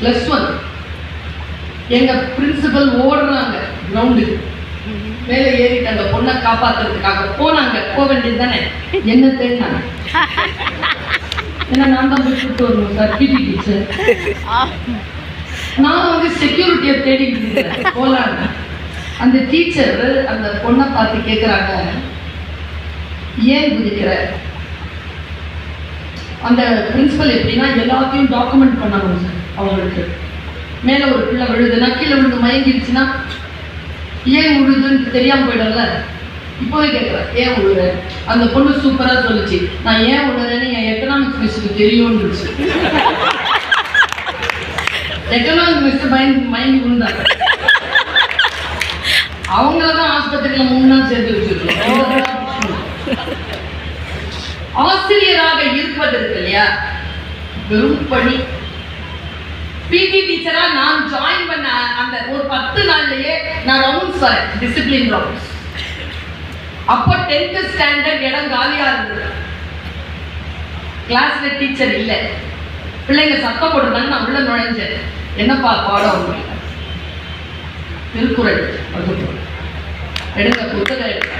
+1 எங்க பிரின்சிபல் ஓடுறாங்க கிரவுண்டுக்கு, மேலே ஏறிட்டு அந்த பொண்ணை காப்பாத்துறதுக்காக போனாங்க. போக வேண்டியது தானே, என்ன தேடினாங்க. ஏன்னா நான் தான் போய் கூப்பிட்டு வரணும் சார், பிடி டீச்சர். நான் வந்து செக்யூரிட்டியை தேடிட்டு இருக்கிறேன். போலாங்க. அந்த டீச்சர் அந்த பொண்ணை பார்த்து கேட்குறாங்க, ஏன் குதிக்கிற? அந்த பிரின்சிபல் எப்படின்னா எல்லாத்தையும் டாக்குமெண்ட் பண்ணணும் சார். அவங்களுக்கு மேலே ஒரு பிள்ளை விழுதுன்னா, கீழே விழுந்து மயங்கிடுச்சுன்னா ஏன் விழுதுன்னு தெரியாமல் போயிடல. இப்போவே கேட்குறேன், ஏன் விழுற? அந்த பொண்ணு சூப்பராக சொல்லிச்சு, நான் ஏன் விழுறேன்னு என் எக்கனாமிக்ஸ் மிஸ்ஸுக்கு தெரியும்னு. எக்கனாமிக்ஸ் மிஸ் மயங்கி விழுந்தாங்க. அவங்கள தான் ஆஸ்பத்திரியில் 3 நாள் சேர்த்து வச்சிருக்கோம். ஆசிரியராக இருப்பது இருக்கு இல்லையா, வெறும் பணி. பிடி டீச்சரா நான் ஜாயின் பண்ண அந்த ஒரு 10 நாள்லயே நான் ரவுண்ட்ஸ் வரேன், டிசிப்ளின் ரவுண்ட்ஸ். அப்போ 10th ஸ்டாண்டர்ட் இடம் காலியா இருந்தது. கிளாஸ்ல டீச்சர் இல்ல, பிள்ளைங்க சத்தம் போட்டுருந்தாங்க. நான் உள்ள நுழைஞ்சேன். என்னப்பா பாடம்? திருக்குறள் எடுங்க, புத்தகம் எடுங்க.